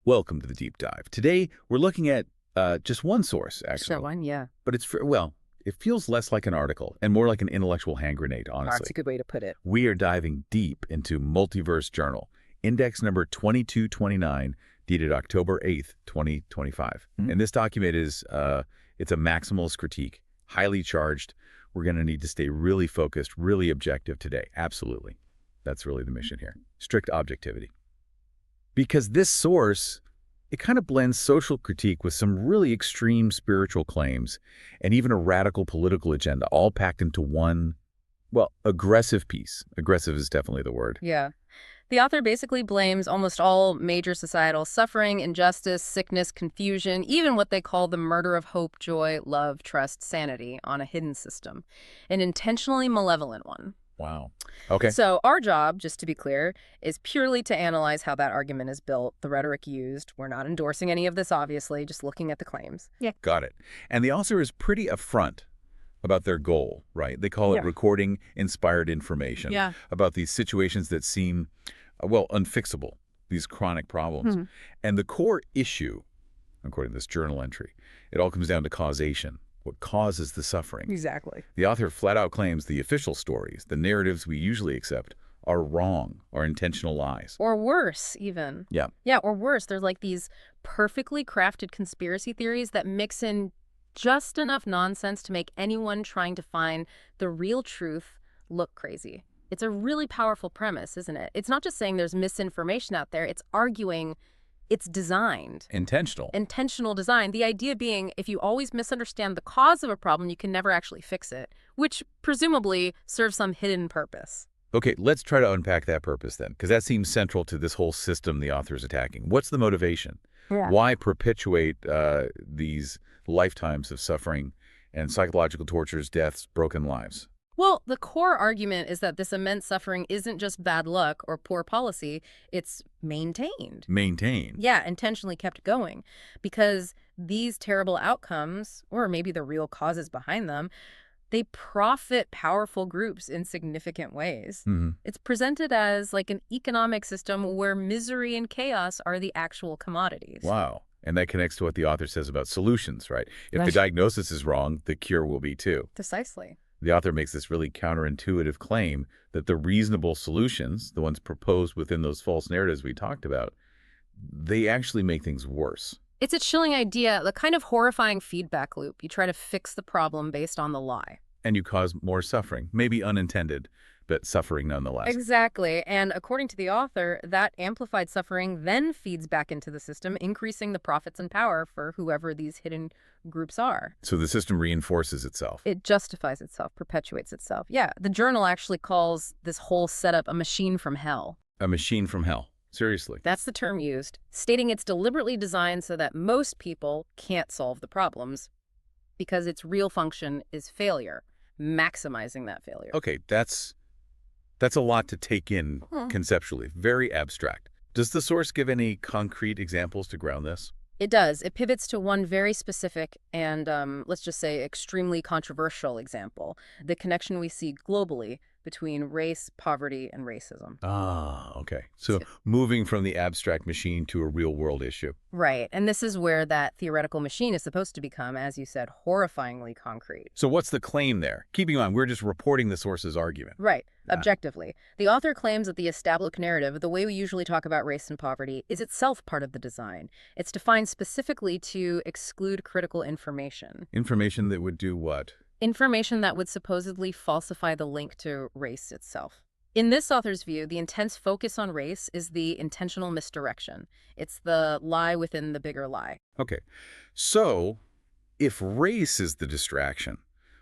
Welcome to the deep dive. Today, we're looking at just one source, actually. Sure, one, yeah. But well, it feels less like an article and more like an intellectual hand grenade, honestly. That's a good way to put it. We are diving deep into Multiverse Journal, index number 2229, dated October 8th, 2025. And this document is, it's a maximalist critique, highly charged. We're going to need to stay really focused, really objective today. Absolutely. That's really the mission here. Strict objectivity. Because this source, it kind of blends social critique with some really extreme spiritual claims and even a radical political agenda, all packed into one, well, aggressive piece. Aggressive is definitely the word. Yeah. The author basically blames almost all major societal suffering, injustice, sickness, confusion, even what they call the murder of hope, joy, love, trust, sanity on a hidden system, an intentionally malevolent one. Wow. Okay. So our job, just to be clear, is purely to analyze how that argument is built, the rhetoric used. We're not endorsing any of this, obviously, just looking at the claims. Yeah. Got it. And the author is pretty upfront about their goal, right? They call it recording inspired information about these situations that seem, well, unfixable, these chronic problems. And the core issue, according to this journal entry, it all comes down to causation. What causes the suffering. Exactly. The author flat out claims the official stories, the narratives we usually accept, are wrong, are intentional lies. Or worse, even. Yeah. Yeah, or worse. There's like these perfectly crafted conspiracy theories that mix in just enough nonsense to make anyone trying to find the real truth look crazy. It's a really powerful premise, isn't it? It's not just saying there's misinformation out there. It's arguing it's designed. Intentional. Intentional design. The idea being if you always misunderstand the cause of a problem, you can never actually fix it, which presumably serves some hidden purpose. Okay, let's try to unpack that purpose then, because that seems central to this whole system the author is attacking. What's the motivation? Yeah. Why perpetuate these lifetimes of suffering and psychological tortures, deaths, broken lives? Well, the core argument is that this immense suffering isn't just bad luck or poor policy, it's maintained. Maintained? Yeah, intentionally kept going. Because these terrible outcomes, or maybe the real causes behind them, they profit powerful groups in significant ways. It's presented as like an economic system where misery and chaos are the actual commodities. Wow. And that connects to what the author says about solutions, right? If the diagnosis is wrong, the cure will be too. Precisely. The author makes this really counterintuitive claim that the reasonable solutions, the ones proposed within those false narratives we talked about, they actually make things worse. It's a chilling idea, the kind of horrifying feedback loop. You try to fix the problem based on the lie. And you cause more suffering, maybe unintended, but suffering nonetheless. Exactly. And according to the author, that amplified suffering then feeds back into the system, increasing the profits and power for whoever these hidden groups are. So the system reinforces itself. It justifies itself, perpetuates itself. Yeah, the journal actually calls this whole setup a machine from hell. A machine from hell. Seriously. That's the term used, stating it's deliberately designed so that most people can't solve the problems because its real function is failure, maximizing that failure. Okay, that's a lot to take in conceptually. Very abstract. Does the source give any concrete examples to ground this? It does. It pivots to one very specific and, let's just say, extremely controversial example, the connection we see globally between race, poverty, and racism. Ah, okay. So moving from the abstract machine to a real-world issue. Right. And this is where that theoretical machine is supposed to become, as you said, horrifyingly concrete. So what's the claim there? Keeping in mind, we're just reporting the source's argument. Right. Objectively. The author claims that the established narrative, the way we usually talk about race and poverty, is itself part of the design. It's defined specifically to exclude critical information. Information that would do what? Information that would supposedly falsify the link to race itself. In this author's view, the intense focus on race is the intentional misdirection. It's the lie within the bigger lie. Okay. So, if race is the distraction,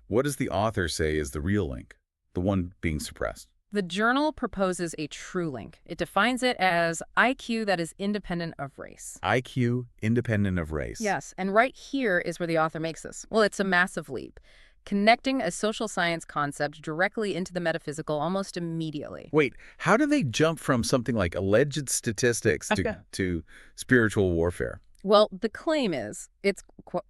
what does the author say is the real link, the one being suppressed? The journal proposes a true link. It defines it as IQ that is independent of race. IQ independent of race. Yes, and right here is where the author makes this. Well, it's a massive leap. Connecting a social science concept directly into the metaphysical almost immediately. Wait, how do they jump from something like alleged statistics to spiritual warfare? Well, the claim is,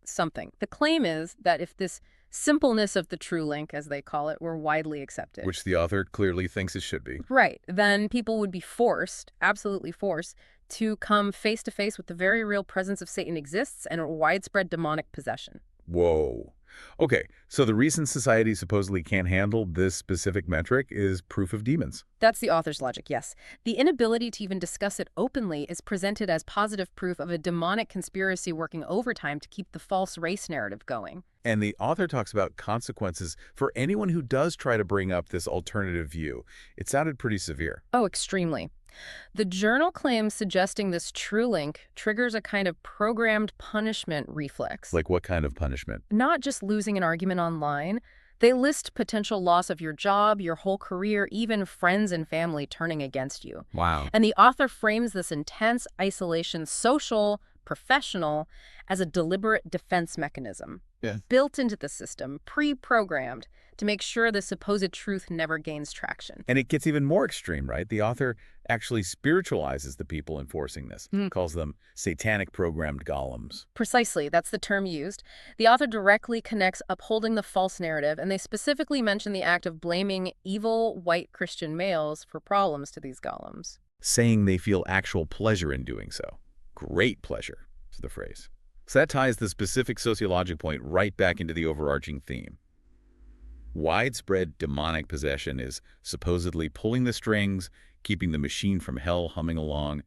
something. The claim is that if this simpleness of the true link, as they call it, were widely accepted. Which the author clearly thinks it should be. Right. Then people would be forced, absolutely forced, to come face to face with the very real presence of Satan exists and widespread demonic possession. Whoa. Okay, so the reason society supposedly can't handle this specific metric is proof of demons. That's the author's logic, yes. The inability to even discuss it openly is presented as positive proof of a demonic conspiracy working overtime to keep the false race narrative going. And the author talks about consequences for anyone who does try to bring up this alternative view. It sounded pretty severe. Oh, extremely. The journal claims suggesting this true link triggers a kind of programmed punishment reflex. Like what kind of punishment? Not just losing an argument online. They list potential loss of your job, your whole career, even friends and family turning against you. Wow. And the author frames this intense isolation, social, professional, as a deliberate defense mechanism. Yeah. Built into the system, pre-programmed, to make sure the supposed truth never gains traction. And it gets even more extreme, right? The author actually spiritualizes the people enforcing this, calls them satanic programmed golems. Precisely, that's the term used. The author directly connects upholding the false narrative, and they specifically mention the act of blaming evil white Christian males for problems to these golems. Saying they feel actual pleasure in doing so. Great pleasure, is the phrase. So that ties the specific sociologic point right back into the overarching theme. Widespread demonic possession is supposedly pulling the strings, keeping the machine from hell humming along.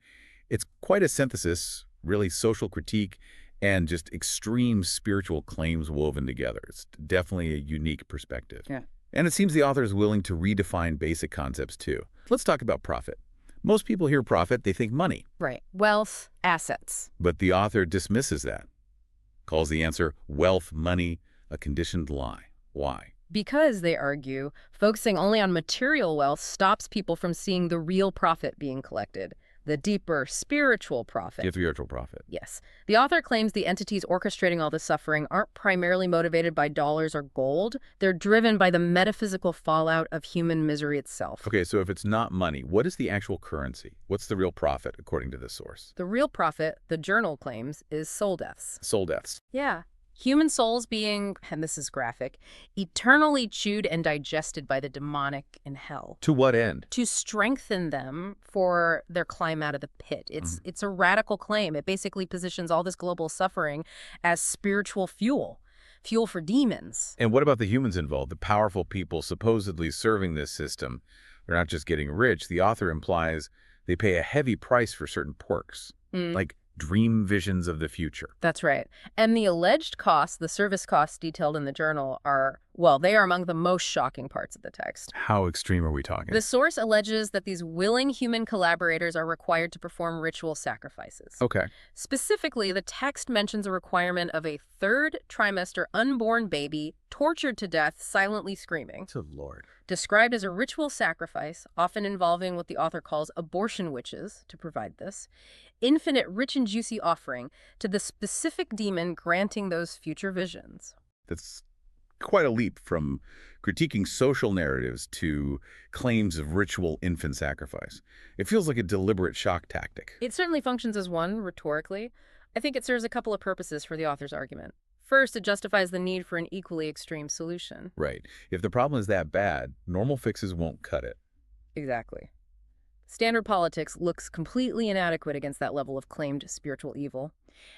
It's quite a synthesis, really social critique, and just extreme spiritual claims woven together. It's definitely a unique perspective. Yeah. And it seems the author is willing to redefine basic concepts too. Let's talk about profit. Most people hear profit, they think money. Right. Wealth, assets. But the author dismisses that, calls the answer wealth, money, a conditioned lie. Why? Because, they argue, focusing only on material wealth stops people from seeing the real profit being collected, the deeper spiritual profit. The spiritual profit. Yes. The author claims the entities orchestrating all this suffering aren't primarily motivated by dollars or gold. They're driven by the metaphysical fallout of human misery itself. Okay, so if it's not money, what is the actual currency? What's the real profit, according to this source? The real profit, the journal claims, is soul deaths. Soul deaths. Yeah. Human souls being, and this is graphic, eternally chewed and digested by the demonic in hell. To what end? To strengthen them for their climb out of the pit. It's a radical claim. It basically positions all this global suffering as spiritual fuel for demons. And what about the humans involved, the powerful people supposedly serving this system? They're not just getting rich. The author implies they pay a heavy price for certain perks, like dream visions of the future. That's right. And the alleged costs, the service costs detailed in the journal are, well, they are among the most shocking parts of the text. How extreme are we talking? The source alleges that these willing human collaborators are required to perform ritual sacrifices. Okay. Specifically, the text mentions a requirement of a third trimester unborn baby tortured to death, silently screaming. Good Lord. Described as a ritual sacrifice, often involving what the author calls abortion witches to provide this, infinite rich and juicy offering to the specific demon granting those future visions. That's quite a leap from critiquing social narratives to claims of ritual infant sacrifice. It feels like a deliberate shock tactic. It certainly functions as one, rhetorically. I think it serves a couple of purposes for the author's argument. First, it justifies the need for an equally extreme solution. Right. If the problem is that bad, normal fixes won't cut it. Exactly. Standard politics looks completely inadequate against that level of claimed spiritual evil.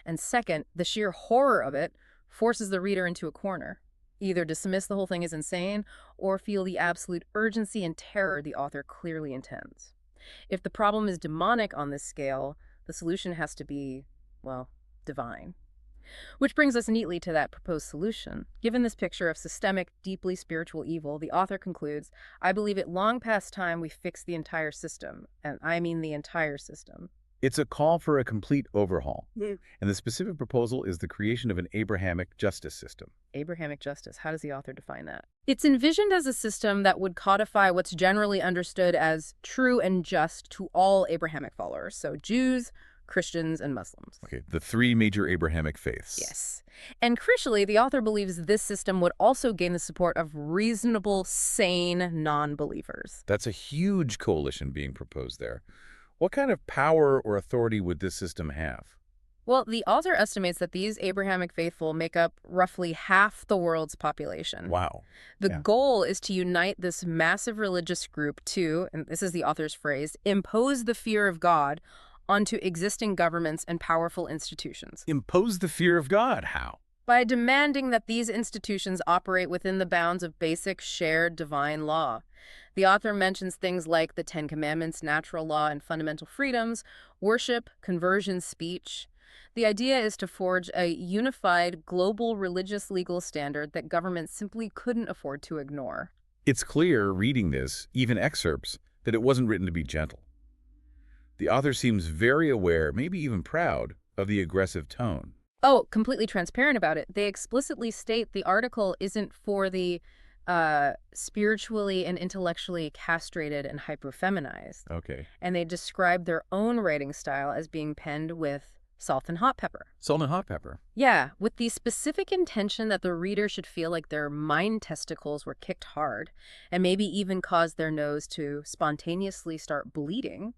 And second, the sheer horror of it forces the reader into a corner. Either dismiss the whole thing as insane or feel the absolute urgency and terror the author clearly intends. If the problem is demonic on this scale, the solution has to be, well, divine. Which brings us neatly to that proposed solution. Given this picture of systemic, deeply spiritual evil, the author concludes, I believe it long past time we fix the entire system. And I mean the entire system. It's a call for a complete overhaul. And the specific proposal is the creation of an Abrahamic justice system. Abrahamic justice. How does the author define that? It's envisioned as a system that would codify what's generally understood as true and just to all Abrahamic followers. So Jews, Christians, and Muslims. Okay, the three major Abrahamic faiths. Yes. And crucially, the author believes this system would also gain the support of reasonable, sane non-believers. That's a huge coalition being proposed there. What kind of power or authority would this system have? Well, the author estimates that these Abrahamic faithful make up roughly half the world's population. Wow. The goal is to unite this massive religious group to, and this is the author's phrase, impose the fear of God onto existing governments and powerful institutions. Impose the fear of God. How? By demanding that these institutions operate within the bounds of basic shared divine law. The author mentions things like the Ten Commandments, natural law, and fundamental freedoms, worship, conversion, speech. The idea is to forge a unified global religious legal standard that governments simply couldn't afford to ignore. It's clear, reading this, even excerpts, that it wasn't written to be gentle. The author seems very aware, maybe even proud, of the aggressive tone. Oh, completely transparent about it. They explicitly state the article isn't for the spiritually and intellectually castrated and hyperfeminized. Okay. And they describe their own writing style as being penned with salt and hot pepper. Salt and hot pepper. Yeah, with the specific intention that the reader should feel like their mind testicles were kicked hard and maybe even cause their nose to spontaneously start bleeding.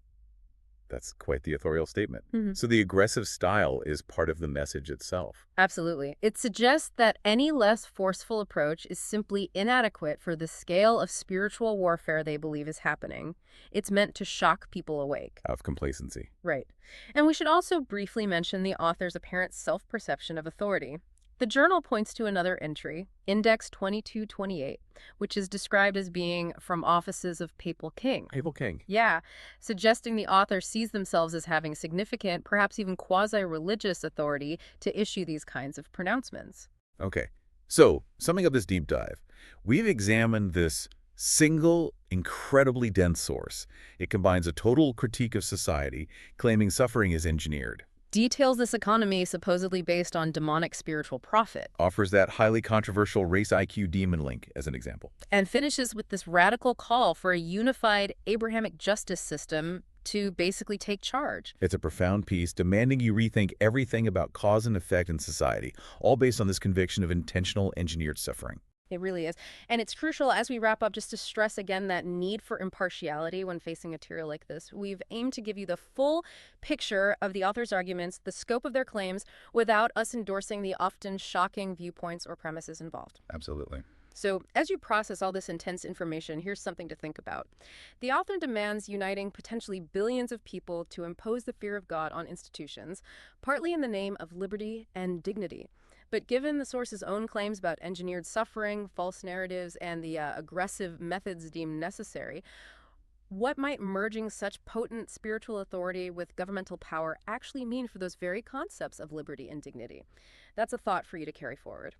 That's quite the authorial statement. Mm-hmm. So the aggressive style is part of the message itself. Absolutely. It suggests that any less forceful approach is simply inadequate for the scale of spiritual warfare they believe is happening. It's meant to shock people awake. Out of complacency. Right. And we should also briefly mention the author's apparent self-perception of authority. The journal points to another entry, Index 2228, which is described as being from offices of Papal King. Papal King. Yeah, suggesting the author sees themselves as having significant, perhaps even quasi-religious authority to issue these kinds of pronouncements. Okay. So, summing up this deep dive, we've examined this single, incredibly dense source. It combines a total critique of society, claiming suffering is engineered. Details this economy supposedly based on demonic spiritual profit. Offers that highly controversial race IQ demon link as an example. And finishes with this radical call for a unified Abrahamic justice system to basically take charge. It's a profound piece demanding you rethink everything about cause and effect in society, all based on this conviction of intentional engineered suffering. It really is. And it's crucial as we wrap up just to stress again that need for impartiality when facing material like this. We've aimed to give you the full picture of the author's arguments, the scope of their claims, without us endorsing the often shocking viewpoints or premises involved. Absolutely. So as you process all this intense information, here's something to think about. The author demands uniting potentially billions of people to impose the fear of God on institutions, partly in the name of liberty and dignity. But given the source's own claims about engineered suffering, false narratives, and the aggressive methods deemed necessary, what might merging such potent spiritual authority with governmental power actually mean for those very concepts of liberty and dignity? That's a thought for you to carry forward.